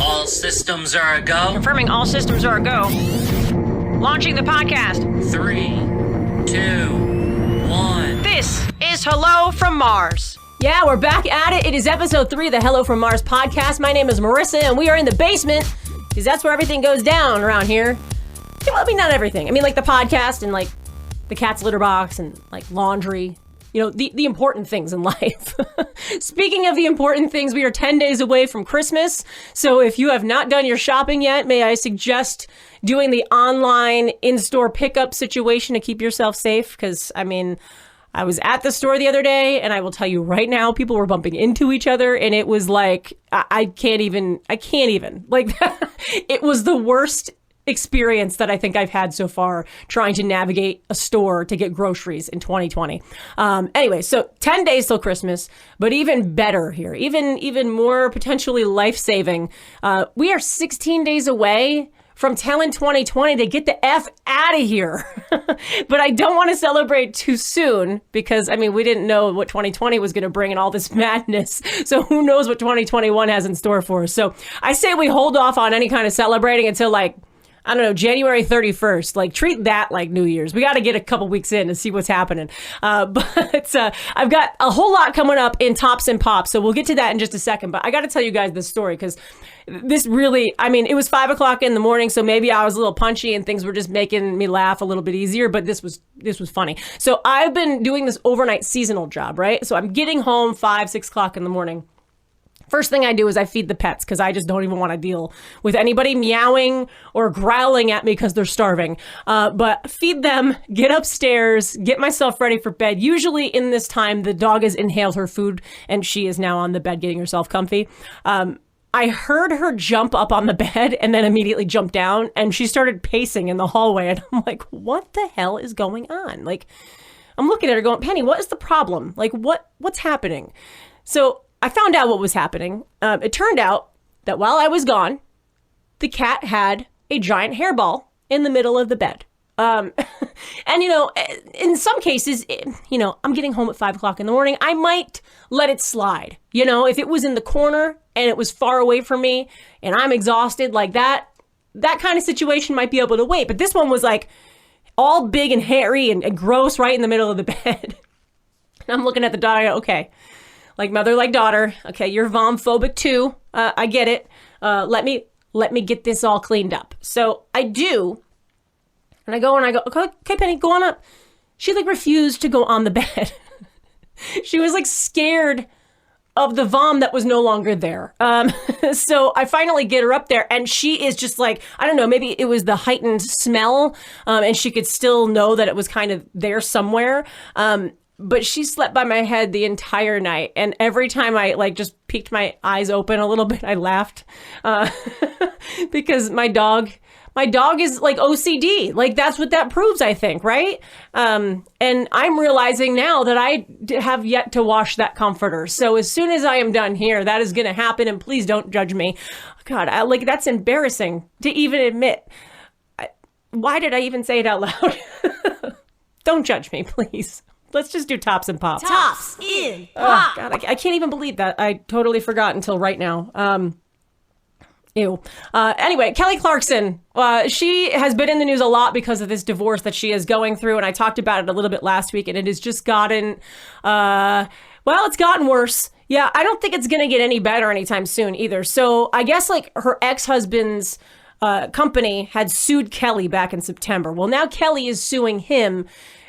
All systems are a go. Confirming all systems are a go. Launching the podcast. 3, 2, 1. This is Hello from Mars. Yeah, we're back at it. It is episode 3 of the Hello from Mars podcast. My name is Marissa, and we are in the basement because that's where everything goes down around here. Well, I mean, not everything. I mean, like the podcast and like the cat's litter box and like laundry. You know, the important things in life. Speaking of the important things, we are 10 days away from Christmas. So if you have not done your shopping yet, may I suggest doing the online in-store pickup situation to keep yourself safe? Because, I mean, I was at the store the other day, and I will tell you right now, people were bumping into each other, and it was like, I can't even. Like, it was the worst experience that I think I've had so far trying to navigate a store to get groceries in 2020. Anyway, so 10 days till Christmas, but even better here, even more potentially life-saving. We are 16 days away from telling 2020 to get the F out of here. But I don't want to celebrate too soon because, I mean, we didn't know what 2020 was going to bring and all this madness. So who knows what 2021 has in store for us. So I say we hold off on any kind of celebrating until like, I don't know, January 31st. Like, treat that like New Year's. We got to get a couple weeks in to see what's happening. But I've got a whole lot coming up in Tops and Pops, so we'll get to that in just a second. But I got to tell you guys this story because this really, I mean, it was 5 o'clock in the morning, so maybe I was a little punchy and things were just making me laugh a little bit easier, but this was funny. So I've been doing this overnight seasonal job, right? So I'm getting home 5, 6 o'clock in the morning. First thing I do is I feed the pets because I just don't even want to deal with anybody meowing or growling at me because they're starving. But feed them, get upstairs, get myself ready for bed. Usually in this time, the dog has inhaled her food and she is now on the bed getting herself comfy. I heard her jump up on the bed and then immediately jump down and she started pacing in the hallway. And I'm like, what the hell is going on? Like, I'm looking at her going, Penny, what is the problem? Like, what's happening? So I found out what was happening. It turned out that while I was gone, the cat had a giant hairball in the middle of the bed. And, you know, in some cases, I'm getting home at 5 o'clock in the morning. I might let it slide. You know, if it was in the corner and it was far away from me and I'm exhausted like that kind of situation might be able to wait. But this one was like all big and hairy and gross right in the middle of the bed. And I'm looking at the dog. I go, okay. Like mother, like daughter. Okay, you're vomphobic too. I get it. Let me get this all cleaned up. So I do. And I go, okay, Penny, go on up. She like refused to go on the bed. She was like scared of the vom that was no longer there. So I finally get her up there and she is just like, I don't know, maybe it was the heightened smell and she could still know that it was kind of there somewhere. But she slept by my head the entire night. And every time I like just peeked my eyes open a little bit, I laughed because my dog is like OCD. Like that's what that proves, I think. Right. And I'm realizing now that I have yet to wash that comforter. So as soon as I am done here, that is going to happen. And please don't judge me. God, that's embarrassing to even admit. Why did I even say it out loud? Don't judge me, please. Let's just do Tops and Pops. Tops in Pop. God, I can't even believe that. I totally forgot until right now. Ew. Anyway, Kelly Clarkson, she has been in the news a lot because of this divorce that she is going through. And I talked about it a little bit last week and it has just gotten, it's gotten worse. Yeah, I don't think it's going to get any better anytime soon either. So I guess like her ex-husband's company had sued Kelly back in September. Well, now Kelly is suing him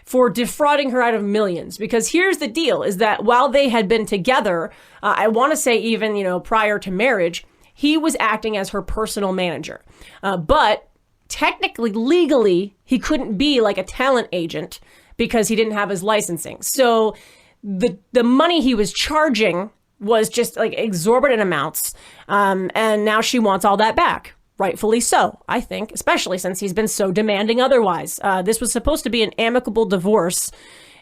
for defrauding her out of millions. Because here's the deal, is that while they had been together, I want to say even, prior to marriage, he was acting as her personal manager. But technically, legally, he couldn't be like a talent agent because he didn't have his licensing. So the money he was charging was just like exorbitant amounts. And now she wants all that back. Rightfully so, I think, especially since he's been so demanding otherwise. This was supposed to be an amicable divorce,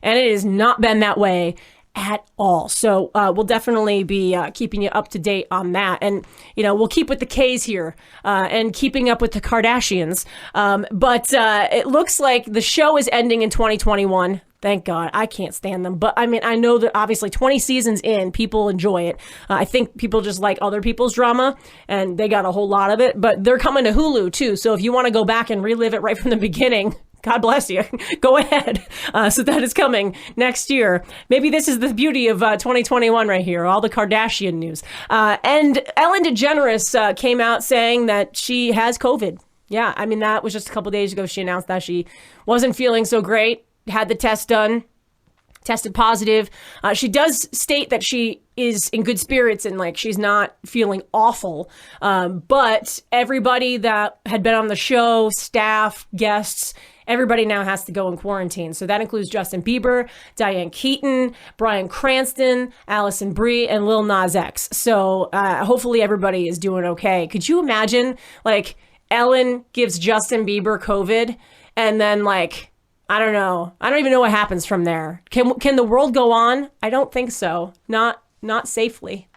and it has not been that way at all. So we'll definitely be keeping you up to date on that. And, we'll keep with the K's here and keeping up with the Kardashians. But it looks like the show is ending in 2021. Thank God. I can't stand them. But I mean, I know that obviously 20 seasons in, people enjoy it. I think people just like other people's drama, and they got a whole lot of it. But they're coming to Hulu too. So if you want to go back and relive it right from the beginning, God bless you. Go ahead. So that is coming next year. Maybe this is the beauty of 2021 right here, all the Kardashian news. And Ellen DeGeneres came out saying that she has COVID. Yeah, I mean, that was just a couple days ago. She announced that she wasn't feeling so great, had the test done, tested positive. She does state that she is in good spirits and like she's not feeling awful. But everybody that had been on the show, staff, guests, everybody now has to go in quarantine. So that includes Justin Bieber, Diane Keaton, Bryan Cranston, Allison Brie, and Lil Nas X. So hopefully everybody is doing okay. Could you imagine, like, Ellen gives Justin Bieber COVID and then, like, I don't know. I don't even know what happens from there. Can the world go on? I don't think so. Not safely.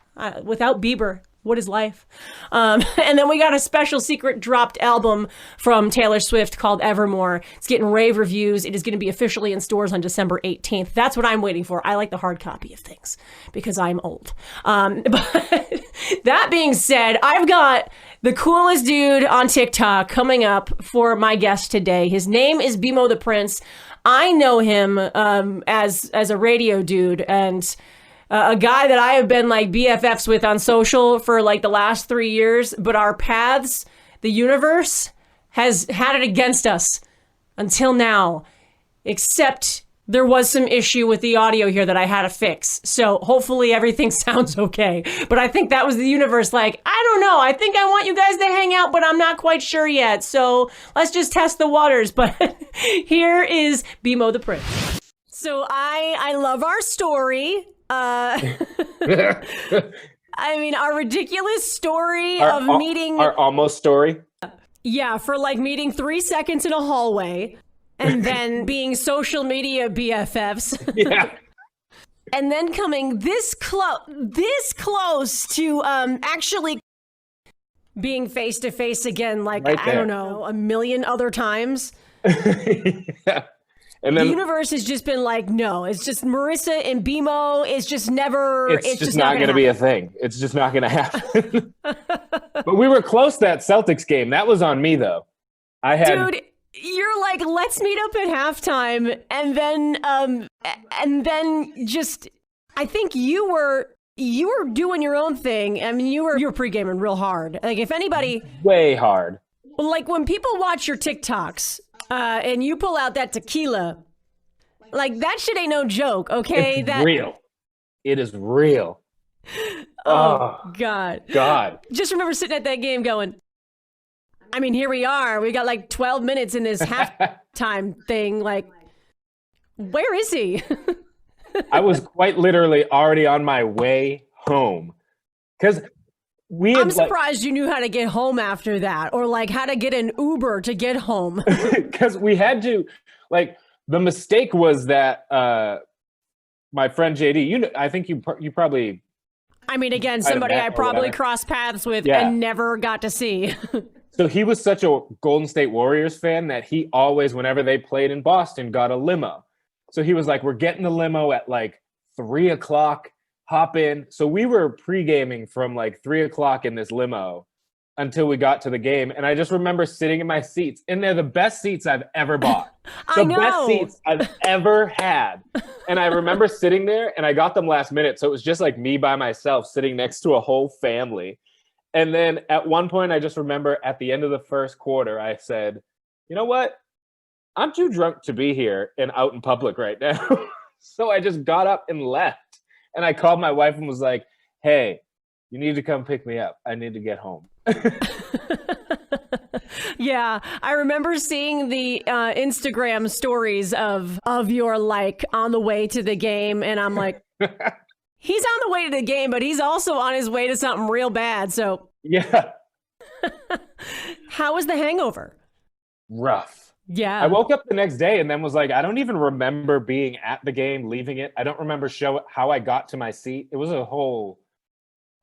Without Bieber, what is life? And then we got a special secret dropped album from Taylor Swift called Evermore. It's getting rave reviews. It is going to be officially in stores on December 18th. That's what I'm waiting for. I like the hard copy of things because I'm old. But that being said, I've got the coolest dude on TikTok coming up for my guest today. His name is BMo the Prince. I know him as a radio dude and a guy that I have been like BFFs with on social for like the last 3 years, but our paths, the universe has had it against us until now, except there was some issue with the audio here that I had to fix. So hopefully everything sounds okay. But I think that was the universe like, I don't know. I think I want you guys to hang out, but I'm not quite sure yet. So let's just test the waters. But here is BMo the Prince. So I love our story. I mean, our ridiculous story of meeting. Our almost story. Yeah, for like meeting 3 seconds in a hallway. And then being social media BFFs. Yeah. And then coming this close to actually being face to face again, like, right I don't know, a million other times. Yeah. And then the universe has just been like, no, it's just Marissa and BMo. It's just never. It's just not going to be a thing. It's just not going to happen. But we were close that Celtics game. That was on me, though. Dude, you're like, let's meet up at halftime, and then just, I think you were doing your own thing. I mean, you were pre-gaming real hard. Like, if anybody, way hard. Like when people watch your TikToks, and you pull out that tequila, like that shit ain't no joke. Okay, it's real. It is real. Oh God. Just remember sitting at that game going, I mean, here we are. We got like 12 minutes in this halftime thing. Like, where is he? I was quite literally already on my way home. Because I'm surprised you knew how to get home after that. Or like how to get an Uber to get home. Because we had to, like, the mistake was that my friend JD, I think you probably. I mean, again, somebody I probably crossed paths with and never got to see. So he was such a Golden State Warriors fan that he always, whenever they played in Boston, got a limo. So he was like, we're getting the limo at like 3:00, hop in. So we were pre-gaming from like 3:00 in this limo until we got to the game. And I just remember sitting in my seats, and they're the best seats I've ever bought. The best seats I've ever had. And I remember sitting there, and I got them last minute. So it was just like me by myself sitting next to a whole family. And then at one point, I just remember at the end of the first quarter, I said, you know what? I'm too drunk to be here and out in public right now. So I just got up and left. And I called my wife and was like, hey, you need to come pick me up. I need to get home. Yeah, I remember seeing the Instagram stories of your like on the way to the game. And I'm like, he's on the way to the game, but he's also on his way to something real bad. So yeah. How was the hangover? Rough. Yeah. I woke up the next day and then was like, I don't even remember being at the game, leaving it. I don't remember how I got to my seat. It was a whole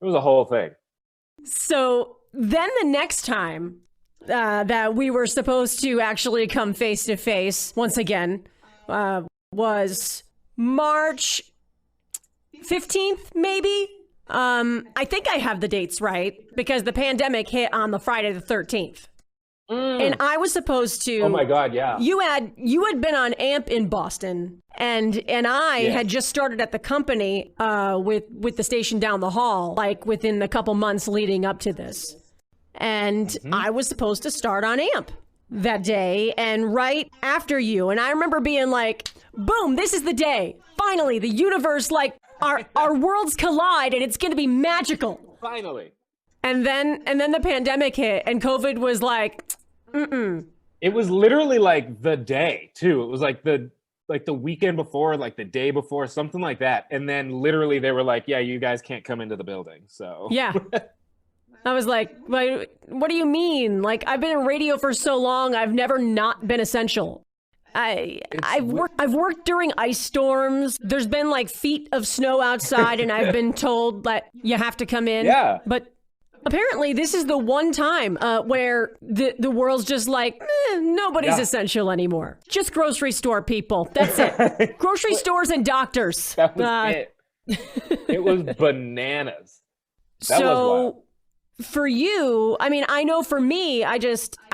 thing. So then the next time that we were supposed to actually come face to face once again, was March 15th, maybe. I think I have the dates right because the pandemic hit on the Friday the 13th. And I was supposed to. Oh my God, yeah. You had been on AMP in Boston, and I had just started at the company with the station down the hall, like within the couple months leading up to this. And I was supposed to start on AMP that day, and right after you. And I remember being like, boom, this is the day. Finally, the universe, like our worlds collide, and it's going to be magical. Finally. And then the pandemic hit, and COVID was like, It was literally like the day too. It was like the weekend before, like the day before, something like that. And then literally they were like, yeah, you guys can't come into the building. So yeah. I was like, what do you mean? Like, I've been in radio for so long, I've never not been essential. I've worked during ice storms. There's been like feet of snow outside, and I've been told that you have to come in. Yeah. But apparently, this is the one time where the world's just like, nobody's essential anymore. Just grocery store people. That's it. Grocery stores and doctors. That was it. It was bananas. That was wild. For you, I mean, I know for me, I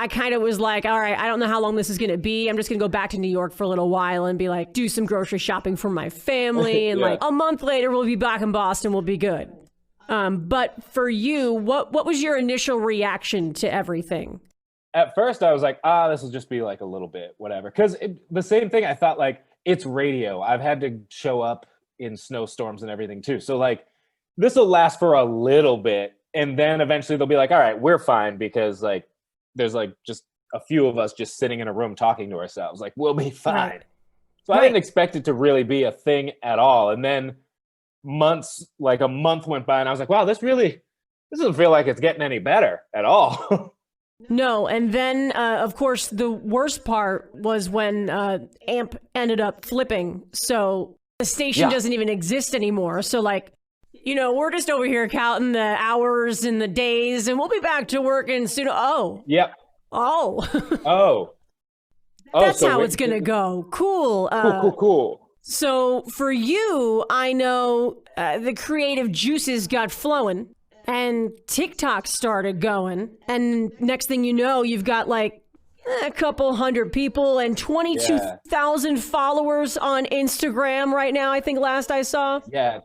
kind of was like, all right, I don't know how long this is going to be. I'm just going to go back to New York for a little while and be like, do some grocery shopping for my family. And like a month later, we'll be back in Boston. We'll be good. But for you, what was your initial reaction to everything? At first, I was like, this will just be like a little bit, whatever. Because the same thing, I thought like, it's radio. I've had to show up in snowstorms and everything too. So like, this will last for a little bit. And then eventually they'll be like, all right, we're fine because like, there's like just a few of us just sitting in a room talking to ourselves. Like, we'll be fine. Right. So I didn't expect it to really be a thing at all. And then a month went by and I was like, wow, this doesn't feel like it's getting any better at all. No. And then, of course, the worst part was when AMP ended up flipping. So the station doesn't even exist anymore. So like, we're just over here counting the hours and the days, and we'll be back to working soon. Oh. Yep. Oh. That's how it's going to go. Cool. Cool. So for you, I know the creative juices got flowing, and TikTok started going. And next thing you know, you've got like a couple hundred people and 22,000 followers on Instagram right now, I think last I saw. Yeah,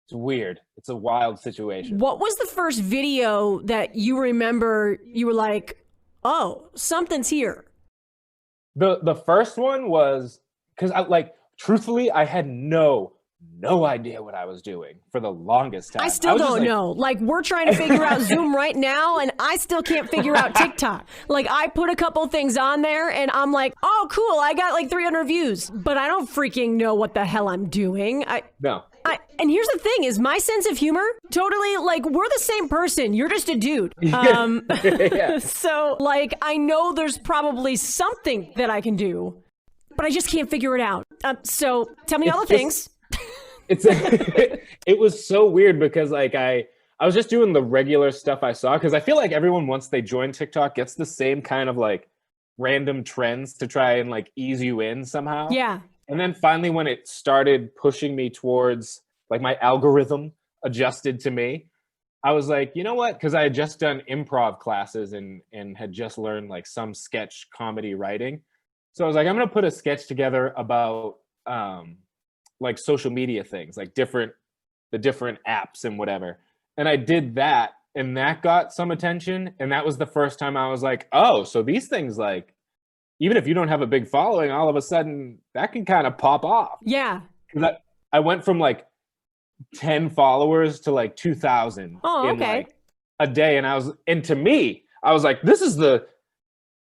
it's weird. It's a wild situation. What was the first video that you remember you were like, oh, something's here? The first one was because truthfully, I had no idea what I was doing for the longest time. I still don't know. Like, we're trying to figure out Zoom right now, and I still can't figure out TikTok. Like, I put a couple things on there, and I'm like, oh, cool, I got like 300 views. But I don't freaking know what the hell I'm doing. No. And here's the thing is my sense of humor, totally, like, we're the same person. You're just a dude. So, like, I know there's probably something that I can do, but I just can't figure it out. So tell me all the things. It was so weird because, like, I was just doing the regular stuff I saw because I feel like everyone, once they join TikTok, gets the same kind of, like, random trends to try and, like, ease you in somehow. Yeah. And then finally, when it started pushing me towards, like, my algorithm adjusted to me, I was like, you know what? Because I had just done improv classes and had just learned, like, some sketch comedy writing. So I was like, I'm going to put a sketch together about, like, social media things, like the different apps and whatever. And I did that, and that got some attention. And that was the first time I was like, oh, so these things, like, even if you don't have a big following, all of a sudden that can kind of pop off. Yeah. Because I went from like 10 followers to like 2,000 in like a day. And to me, I was like, this is the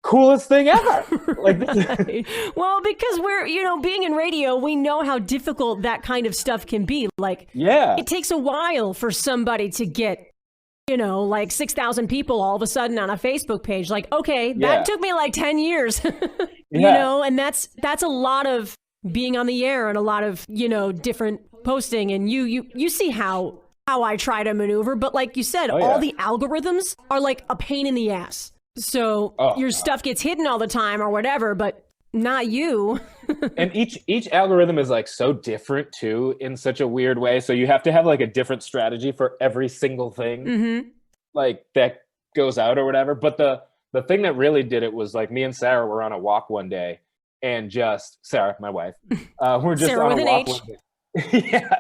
coolest thing ever. Like, right. Well, because we're, being in radio, we know how difficult that kind of stuff can be. Like, it takes a while for somebody to get, like 6,000 people all of a sudden on a Facebook page. Like, okay, that took me like 10 years, and that's a lot of being on the air and a lot of, different posting. And you see how I try to maneuver. But like you said, all the algorithms are like a pain in the ass. So your stuff gets hidden all the time or whatever. But not you. And each algorithm is like so different too, in such a weird way. So you have to have like a different strategy for every single thing like that goes out or whatever. But the thing that really did it was like me and Sarah were on a walk one day, and just Sarah, my wife, we're just Sarah on with a an walk H. one day. Yeah,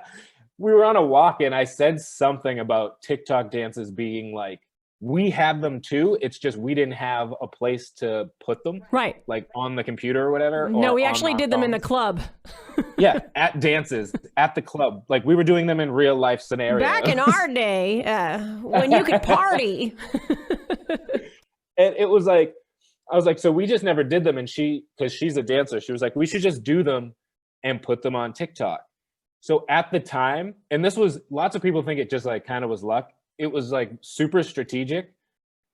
we were on a walk, and I said something about TikTok dances being like, we had them too. It's just we didn't have a place to put them, Right. like on the computer or whatever. No, or we on actually our did them in the phones. club. Yeah, at dances, at the club. Like we were doing them in real life scenarios. Back in our day, when you could party. And it was like, I was like, so we just never did them. And because she's a dancer, she was like, we should just do them and put them on TikTok. So at the time, and this was, lots of people think it just like kind of was luck. It was like super strategic,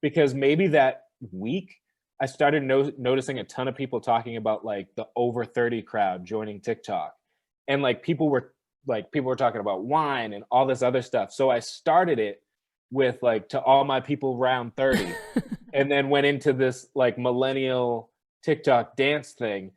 because maybe that week I started noticing a ton of people talking about like the over 30 crowd joining TikTok. And like people were talking about wine and all this other stuff. So I started it with like, to all my people around 30, and then went into this like millennial TikTok dance thing.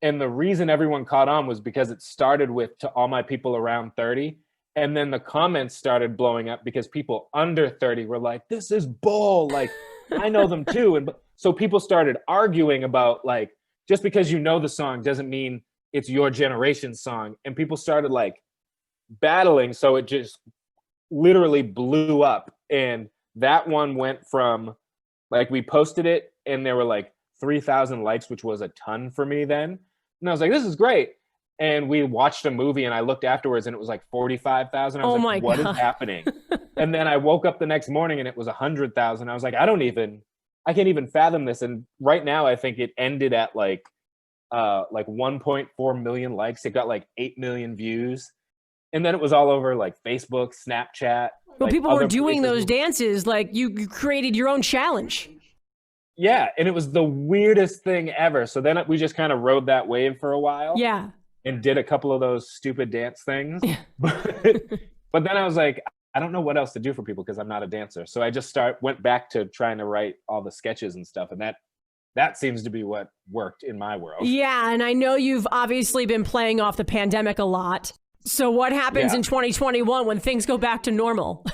And the reason everyone caught on was because it started with to all my people around 30. And then the comments started blowing up because people under 30 were like, this is bull. Like, I know them too. And so people started arguing about like, just because you know the song doesn't mean it's your generation's song. And people started like battling. So it just literally blew up. And that one went from like, we posted it and there were like 3,000 likes, which was a ton for me then. And I was like, this is great. And we watched a movie and I looked afterwards and it was like 45,000. I was like, what is happening? And then I woke up the next morning and it was 100,000. I was like, I can't even fathom this. And right now I think it ended at like 1.4 million likes. It got like 8 million views. And then it was all over like Facebook, Snapchat. Well, like people were other doing places. those dances. Like you created your own challenge. Yeah. And it was the weirdest thing ever. So then we just kind of rode that wave for a while. Yeah. And did a couple of those stupid dance things. But then I was like, I don't know what else to do for people because I'm not a dancer. So I just went back to trying to write all the sketches and stuff. And that seems to be what worked in my world. Yeah. And I know you've obviously been playing off the pandemic a lot. So what happens in 2021 when things go back to normal?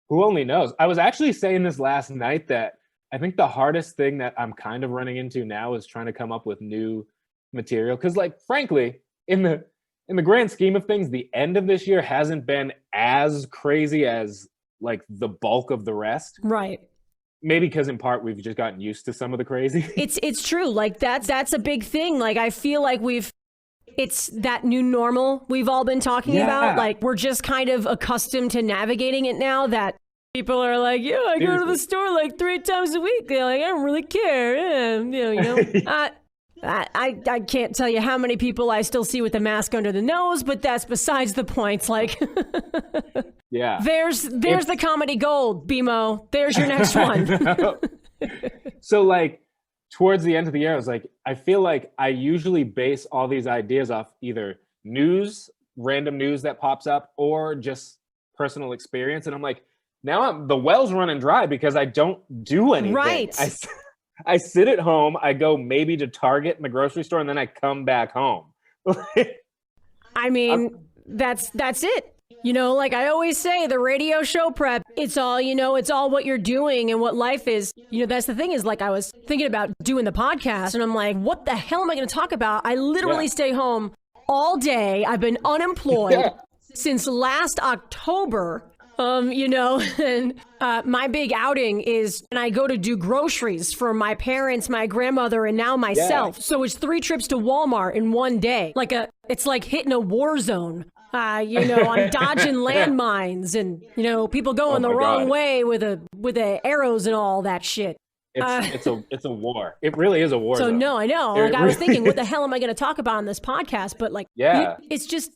Who only knows? I was actually saying this last night that I think the hardest thing that I'm kind of running into now is trying to come up with new material, because like frankly in the grand scheme of things, the end of this year hasn't been as crazy as like the bulk of the rest, Right. Maybe because in part we've just gotten used to some of the crazy. It's true. Like that's a big thing. Like I feel like it's that new normal we've all been talking about. Like we're just kind of accustomed to navigating it now, that people are like, yeah, I go to the store like 3 times a week. They're like, I don't really care. I can't tell you how many people I still see with a mask under the nose, but that's besides the point. Like, Yeah. there's the comedy gold, BMo. There's your next one. So like towards the end of the year, I was like, I feel like I usually base all these ideas off either news, random news that pops up, or just personal experience. And I'm like, now the well's running dry because I don't do anything. Right. I sit at home, I go maybe to Target and the grocery store, and then I come back home. I mean, that's it. You know, like I always say, the radio show prep, it's all, it's all what you're doing and what life is. That's the thing is, like, I was thinking about doing the podcast and I'm like, what the hell am I going to talk about? I literally stay home all day. I've been unemployed since last October. And my big outing is, and I go to do groceries for my parents, my grandmother, and now myself. So it's 3 trips to Walmart in one day. It's like hitting a war zone. I'm dodging landmines and, people going the wrong way with the arrows and all that shit. It's a war. It really is a war. So zone. no, I know. Like I was thinking, what the hell am I going to talk about on this podcast? But like, it's just.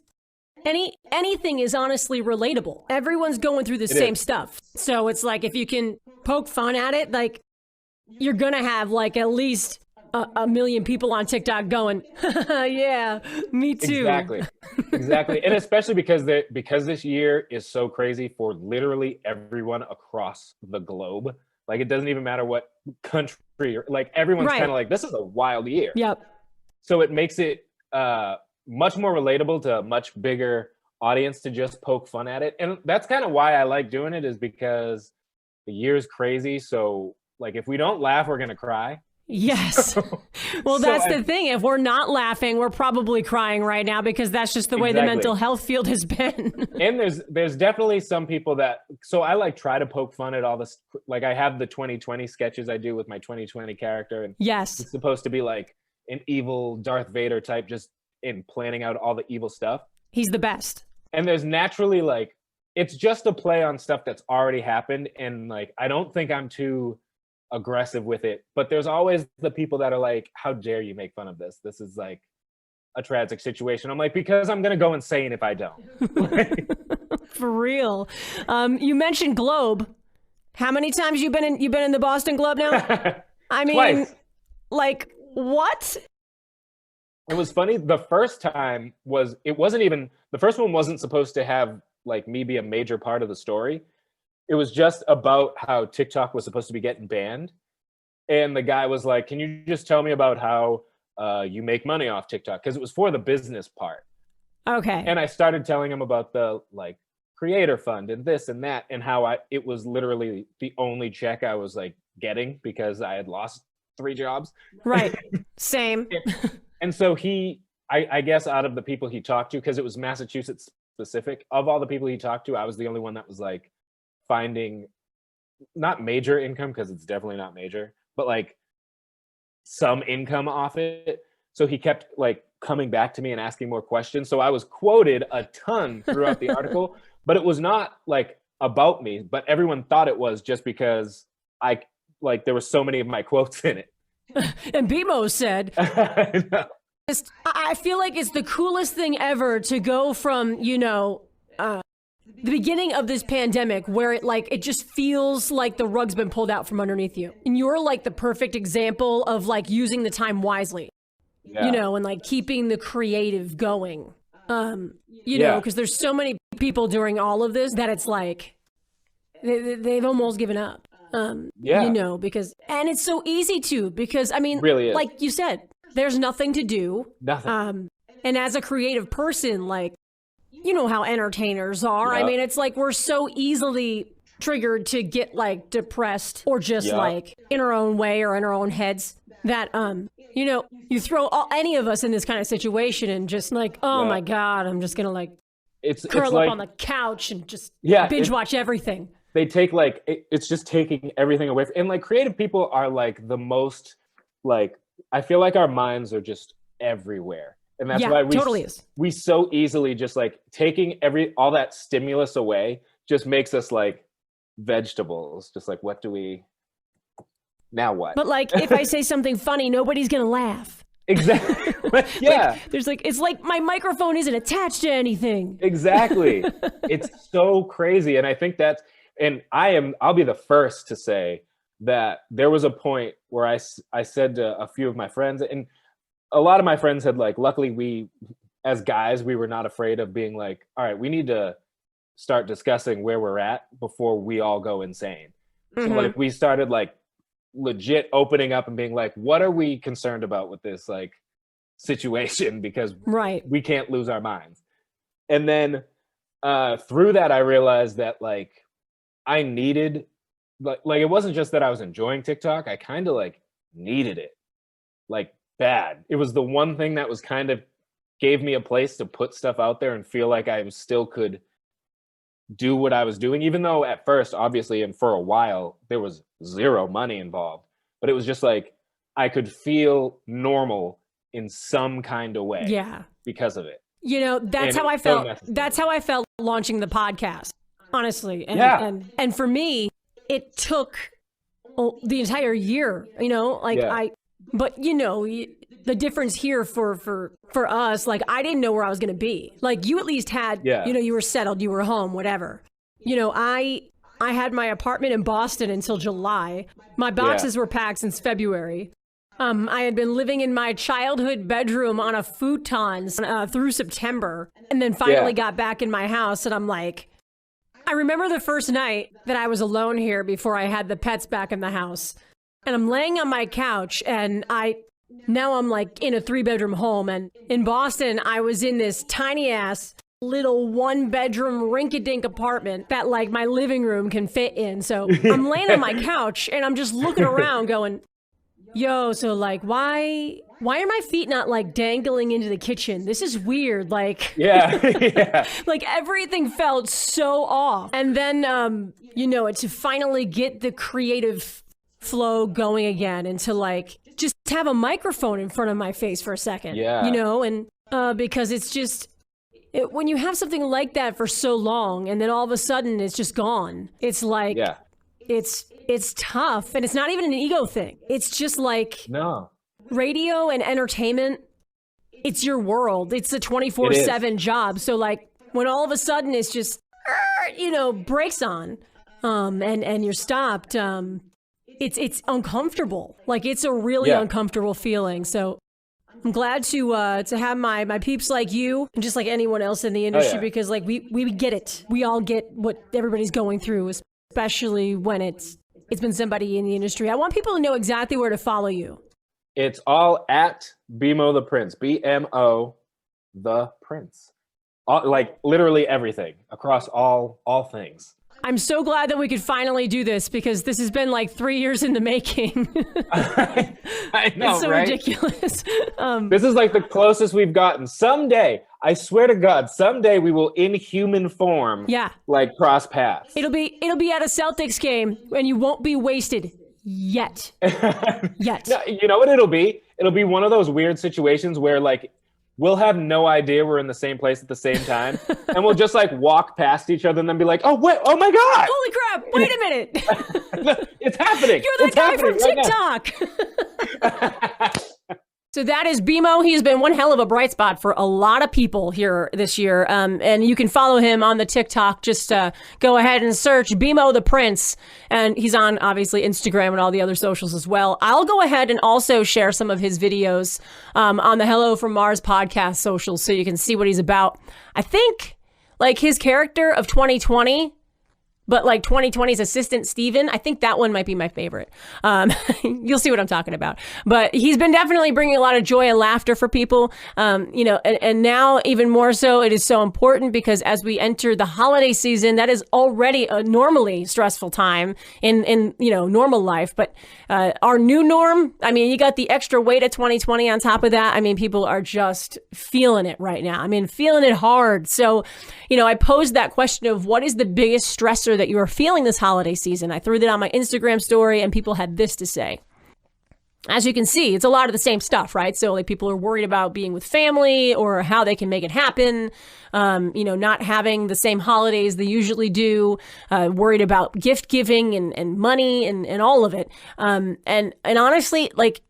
Anything is honestly relatable. Everyone's going through the same stuff. So it's like, if you can poke fun at it, like you're going to have like at least a million people on TikTok going, yeah, me too. Exactly. And especially because this year is so crazy for literally everyone across the globe. Like, it doesn't even matter what country, like, everyone's Right. kind of like, this is a wild year. Yep. So it makes it much more relatable to a much bigger audience to just poke fun at it. And that's kind of why I like doing it, is because the year's crazy. So, like, if we don't laugh, we're going to cry. Yes. Well, So that's the thing. If we're not laughing, we're probably crying right now, because that's just the way the Exactly. mental health field has been. And there's definitely some people that, so I like try to poke fun at all this. Like, I have the 2020 sketches I do with my 2020 character, and Yes. it's supposed to be like an evil Darth Vader type, just in planning out all the evil stuff. He's the best. And there's naturally, like, it's just a play on stuff that's already happened, and like, I don't think I'm too aggressive with it, but there's always the people that are like, how dare you make fun of this? This is like a tragic situation. I'm like, because I'm gonna go insane if I don't. For real. You mentioned Globe. How many times you've been in the Boston Globe now? I mean, Twice. like, what? It was funny. The first time it wasn't even, the first one wasn't supposed to have like me be a major part of the story. It was just about how TikTok was supposed to be getting banned. And the guy was like, can you just tell me about how you make money off TikTok? Because it was for the business part. Okay. And I started telling him about the like creator fund and this and that, and how it was literally the only check I was like getting because I had lost 3 jobs. Right. Same. And so I guess out of the people he talked to, because it was Massachusetts specific, of all the people he talked to, I was the only one that was like finding not major income, because it's definitely not major, but like some income off it. So he kept like coming back to me and asking more questions. So I was quoted a ton throughout the article, but it was not like about me, but everyone thought it was, just because there were so many of my quotes in it. And BMo said, I know. I feel like it's the coolest thing ever to go from, the beginning of this pandemic, where it just feels like the rug's been pulled out from underneath you. And you're like the perfect example of like using the time wisely, Yeah. and like keeping the creative going. Know, because there's so many people during all of this that it's like they've almost given up. Because, and it's so easy to, because I mean, Really is. like you said, there's nothing to do. Nothing. And as a creative person, like, you know how entertainers are. Yep. I mean, it's like we're so easily triggered to get like depressed or just Yep. like in our own way or in our own heads that, you throw any of us in this kind of situation and just like, oh Yep. my God, I'm just going to like it's curl up like, on the couch and just Yeah, binge watch everything. they take like it's just taking everything away and like creative people are like the most, like, I feel like our minds are just everywhere, and that's why totally is. we so easily just like taking all that stimulus away just makes us like vegetables, just like, what do we now, what? But like, if I say something funny, nobody's going to laugh. Exactly. Yeah. It's like my microphone isn't attached to anything. Exactly. It's so crazy. And I think I'll be the first to say that there was a point where I said to a few of my friends, and a lot of my friends had like, luckily we, as guys, we were not afraid of being like, all right, we need to start discussing where we're at before we all go insane. So like we started like legit opening up and being like, what are we concerned about with this like situation, because we can't lose our minds. And then through that I realized that like I needed like it wasn't just that I was enjoying TikTok, I kind of like needed it like bad. It was the one thing that was kind of gave me a place to put stuff out there and feel like I still could do what I was doing, even though at first, obviously, and for a while, there was zero money involved. But it was just like I could feel normal in some kind of way. Yeah. Because of it. That's how I felt. That's how I felt launching the podcast, honestly. And for me, it took the entire year, but the difference here for us, like I didn't know where I was going to be. Like you at least had, you were settled, you were home, whatever. I had my apartment in Boston until July. My boxes were packed since February. I had been living in my childhood bedroom on a futon through September, and then finally got back in my house, and I'm like, I remember the first night that I was alone here before I had the pets back in the house. And I'm laying on my couch and now I'm like in a 3-bedroom home. And in Boston, I was in this tiny ass little 1-bedroom rinky-dink apartment that like my living room can fit in. So I'm laying on my couch and I'm just looking around going, yo, so like why are my feet not like dangling into the kitchen? This is weird. Like, Yeah. like everything felt so off. And then, to finally get the creative flow going again and to like just have a microphone in front of my face for a second, Yeah. and because it's just, when you have something like that for so long and then all of a sudden it's just gone, it's like, Yeah. it's tough. And it's not even an ego thing. It's just like No. radio and entertainment. It's your world. It's a 24/7 job. So like when all of a sudden it's just, brakes on, and you're stopped, it's uncomfortable. Like it's a really uncomfortable feeling. So I'm glad to have my peeps like you and just like anyone else in the industry, because like we get it. We all get what everybody's going through, especially when it's been somebody in the industry. I want people to know exactly where to follow you. It's all at BMo the Prince. BMO the Prince. Like literally everything across all things. I'm so glad that we could finally do this, because this has been like 3 years in the making. I know, it's so right? ridiculous. This is like the closest we've gotten. Someday, I swear to God, someday we will, in human form, like cross paths. It'll be at a Celtics game, and you won't be wasted yet. Yet. No, you know what it'll be? It'll be one of those weird situations where like we'll have no idea we're in the same place at the same time, and we'll just like walk past each other and then be like, "Oh wait! Oh my God! Holy crap! Wait a minute! It's happening! You're the guy from TikTok!" So that is BMo. He's been one hell of a bright spot for a lot of people here this year. And you can follow him on the TikTok. Just go ahead and search BMo the Prince. And he's on, obviously, Instagram and all the other socials as well. I'll go ahead and also share some of his videos on the Hello from Mars podcast socials so you can see what he's about. I think, like, his character of 2020... but like 2020's assistant, Steven, I think that one might be my favorite. You'll see what I'm talking about. But he's been definitely bringing a lot of joy and laughter for people. And now even more so, it is so important because as we enter the holiday season, that is already a normally stressful time in normal life. But our new norm, I mean, you got the extra weight of 2020 on top of that. I mean, people are just feeling it right now. I mean, feeling it hard. So, I posed that question of what is the biggest stressor that you are feeling this holiday season. I threw that on my Instagram story and people had this to say. As you can see, it's a lot of the same stuff, right? So like people are worried about being with family or how they can make it happen. Not having the same holidays they usually do, worried about gift giving and money and all of it. And honestly, like,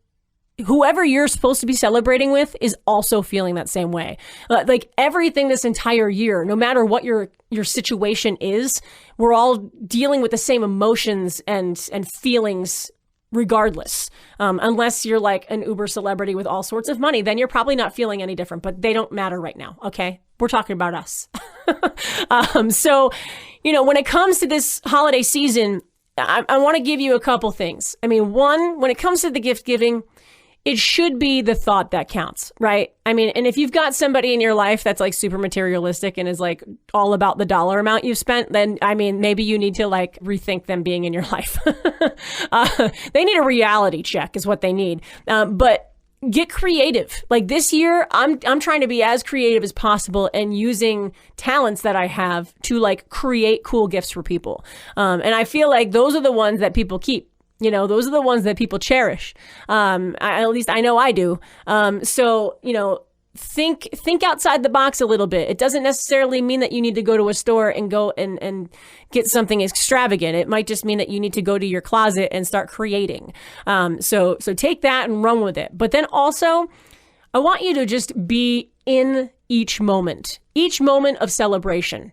whoever you're supposed to be celebrating with is also feeling that same way. Like everything this entire year, no matter what your situation is, we're all dealing with the same emotions and feelings regardless. Unless you're like an Uber celebrity with all sorts of money, then you're probably not feeling any different, but they don't matter right now. Okay. We're talking about us. So, when it comes to this holiday season, I want to give you a couple things. I mean, one, when it comes to the gift giving, it should be the thought that counts, right? I mean, and if you've got somebody in your life that's like super materialistic and is like all about the dollar amount you've spent, then I mean, maybe you need to like rethink them being in your life. They need a reality check is what they need. But get creative. Like this year, I'm trying to be as creative as possible and using talents that I have to like create cool gifts for people. And I feel like those are the ones that people keep. Those are the ones that people cherish. At least I know I do. So, think outside the box a little bit. It doesn't necessarily mean that you need to go to a store and go and get something extravagant. It might just mean that you need to go to your closet and start creating. So take that and run with it. But then also, I want you to just be in each moment of celebration.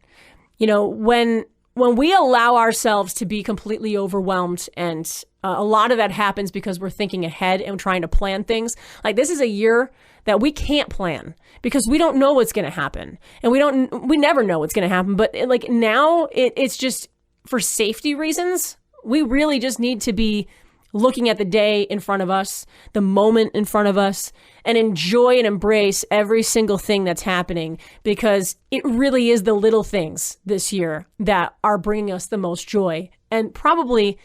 when we allow ourselves to be completely overwhelmed, and a lot of that happens because we're thinking ahead and trying to plan things. Like, this is a year that we can't plan because we don't know what's going to happen, and we never know what's going to happen. But like now, it's just for safety reasons. We really just need to be looking at the day in front of us, the moment in front of us, and enjoy and embrace every single thing that's happening, because it really is the little things this year that are bringing us the most joy, and probably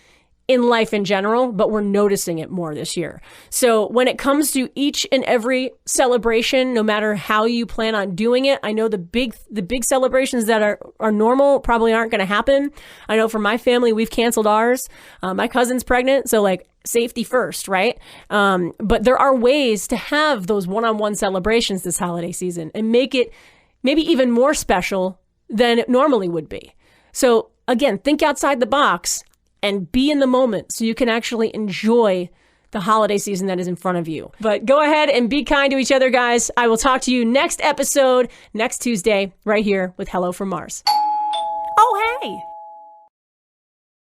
in life in general, but we're noticing it more this year. So when it comes to each and every celebration, no matter how you plan on doing it, I know the big celebrations that are normal probably aren't going to happen. I know for my family, we've canceled ours. My cousin's pregnant, so like safety first, right? But there are ways to have those one-on-one celebrations this holiday season and make it maybe even more special than it normally would be. So again, think outside the box and be in the moment so you can actually enjoy the holiday season that is in front of you. But go ahead and be kind to each other, guys. I will talk to you next episode, next Tuesday, right here with Hello from Mars. Oh, hey!